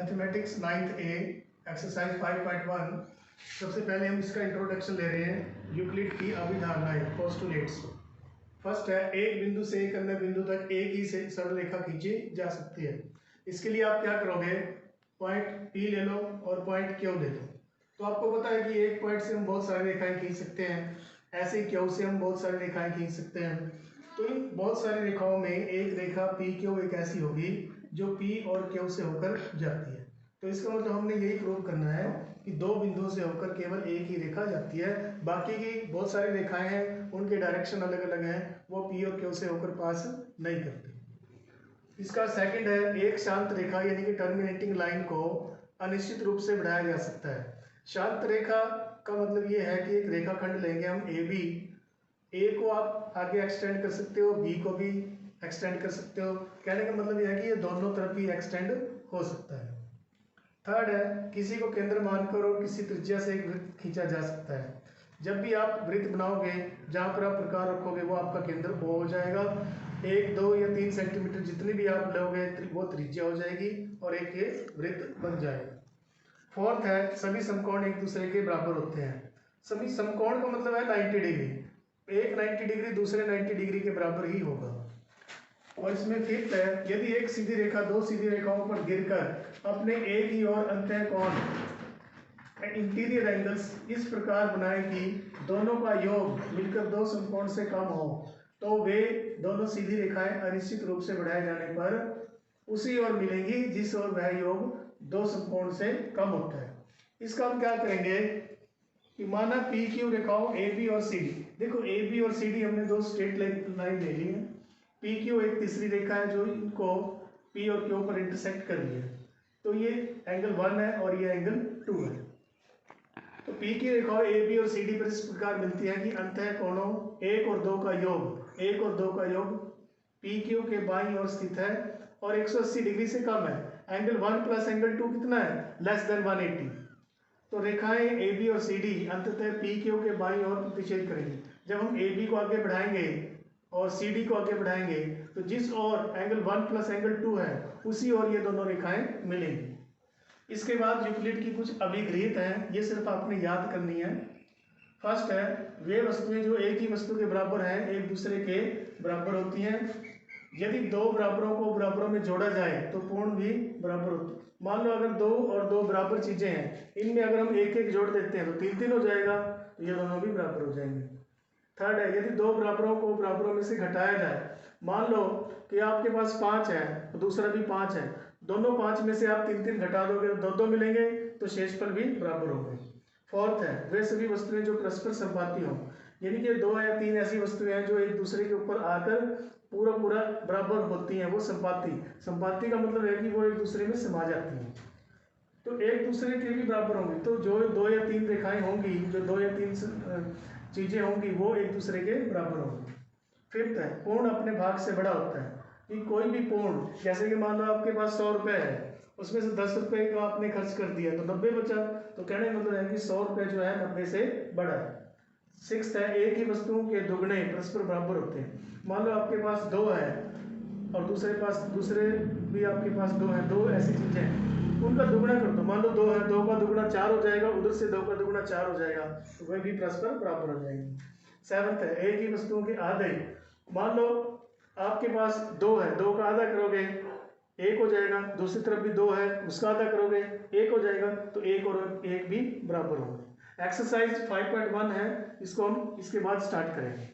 Mathematics 9th ए exercise 5.1। सबसे पहले हम इसका इंट्रोडक्शन ले रहे हैं। यूक्लिड की अभिधारणाएं, पोस्टुलेट्स। फर्स्ट है, एक बिंदु से एक अन्य बिंदु तक एक ही से सरल रेखा खींची जा सकती है। इसके लिए आप क्या करोगे, पॉइंट P ले लो और पॉइंट Q ले लो। तो आपको पता है कि एक पॉइंट से हम बहुत सारी रेखाएं खींच सकते हैं, ऐसे ही Q से हम बहुत सारी रेखाएं खींच सकते हैं। तो इन बहुत सारी रेखाओं में एक रेखा PQ एक ऐसी होगी जो P और Q से होकर जाती है। तो इसका मतलब हमने यही प्रूव करना है कि दो बिंदुओं से होकर केवल एक ही रेखा जाती है। बाकी की बहुत सारी रेखाएं हैं, उनके डायरेक्शन अलग अलग हैं, वो P और Q से होकर पास नहीं करती। इसका सेकंड है, एक शांत रेखा यानी कि टर्मिनेटिंग लाइन को अनिश्चित रूप से बढ़ाया जा सकता है। शांत रेखा का मतलब ये है कि एक रेखाखंड लेंगे हम AB, A को आप आगे एक्सटेंड कर सकते हो, B को भी एक्सटेंड कर सकते हो। कहने का मतलब यह है कि ये दोनों तरफ ही एक्सटेंड हो सकता है। थर्ड है, किसी को केंद्र मानकर और किसी त्रिज्या से एक वृत्त खींचा जा सकता है। जब भी आप वृत्त बनाओगे, जहाँ पर आप प्रकार रखोगे वो आपका केंद्र O हो जाएगा। 1, 2 या 3 सेंटीमीटर जितनी भी आप लोगे वो त्रिज्या हो जाएगी और एक ये वृत्त बन जाएगा। फोर्थ है, सभी समकोण एक दूसरे के बराबर होते हैं। सभी समकोण का मतलब है 90 डिग्री। एक 90 डिग्री दूसरे 90 डिग्री के बराबर ही होगा। और इसमें फिफ्थ है, यदि एक सीधी रेखा दो सीधी रेखाओं पर गिरकर अपने एक ही और अंतः कोण इंटीरियर एंगल्स इस प्रकार बनाए कि दोनों का योग मिलकर दो समकोण से कम हो, तो वे दोनों सीधी रेखाएं अनिश्चित रूप से बढ़ाए जाने पर उसी ओर मिलेंगी जिस ओर वह योग दो समकोण से कम होता है। इसका हम क्या करेंगे कि माना PQ रेखाओं AB और CD। देखो AB और CD हमने दो स्ट्रेट लाइन ले ली है। PQ एक तीसरी रेखा है जो इनको P और Q पर इंटरसेक्ट कर रही है। तो ये एंगल 1 है और ये एंगल 2 है। तो P की रेखाएं AB और CD पर इस प्रकार मिलती है कि अंतः कोणों 1 और 2 का योग PQ के बाईं ओर स्थित है और 180 डिग्री से कम है। एंगल 1 प्लस एंगल 2 कितना है, लेस देन 180। तो रेखाएं AB और CD अंततः PQ के बाईं ओर प्रतिच्छेद करेंगी। जब हम AB को आगे बढ़ाएंगे और CD को आगे बढ़ाएंगे तो जिस ओर एंगल 1 प्लस एंगल 2 है उसी ओर ये दोनों रेखाएं मिलेंगी। इसके बाद यूक्लिड की कुछ अभिगृहित हैं, ये सिर्फ आपने याद करनी है। फर्स्ट है, वे वस्तुएं जो एक ही वस्तु के बराबर हैं एक दूसरे के बराबर होती हैं। यदि दो बराबरों को बराबरों में जोड़ा जाए तो पूर्ण भी बराबर होती है। मान लो अगर दो और दो बराबर चीजें हैं, इनमें अगर हम एक एक जोड़ देते हैं तो 3 हो जाएगा, तो ये दोनों भी बराबर हो जाएंगे। थर्ड है, यदि दो बराबरों को बराबरों में से घटाया जाए, मान लो कि आपके पास 5 है और दूसरा भी 5 है, दोनों 5 में से आप 3 घटा दोगे तो 2 मिलेंगे, तो शेषफल भी बराबर होंगे। फोर्थ है, वे सभी वस्तुएं जो परस्पर संपाती हों, यानी कि 2 या 3 ऐसी वस्तुएं हैं जो एक दूसरे के ऊपर आकर पूरा बराबर होती हैं, वो संपाती का मतलब है कि वो एक दूसरे में समा जाती हैं, तो एक दूसरे के भी बराबर होंगी। तो जो 2 या 3 रेखाएं होंगी, जो 2 या 3 चीजें होंगी वो एक दूसरे के बराबर होंगी। फिफ्थ है, पूर्ण अपने भाग से बड़ा होता है। कि कोई भी पूर्ण, जैसे कि मान लो आपके पास 100 रुपए है, उसमें से 10 रुपए का आपने खर्च कर दिया तो 90 बचा, तो कहने का मतलब है कि 100 रुपए जो है 90 से बड़ा है। सिक्स्थ है, एक ही वस्तुओं के दुगने परस्पर बराबर होते हैं। मान लो आपके पास 2 है और दूसरे भी आपके पास 2 है, 2 ऐसी चीजें हैं, उनका दुगना कर दो। मान लो 2 है, 2 का दुगना 4 हो जाएगा, उधर से 2 का दुगना 4 हो जाएगा, तो वह भी परस्पर बराबर हो जाएंगे। सेवंथ है, एक ही वस्तुओं के आधे। मान लो आपके पास 2 है, 2 का आधा करोगे 1 हो जाएगा, दूसरी तरफ भी 2 है, उसका आधा करोगे 1 हो जाएगा, तो 1 और 1 भी बराबर होंगे। एक्सरसाइज 5.1 है, इसको हम इसके बाद स्टार्ट करेंगे।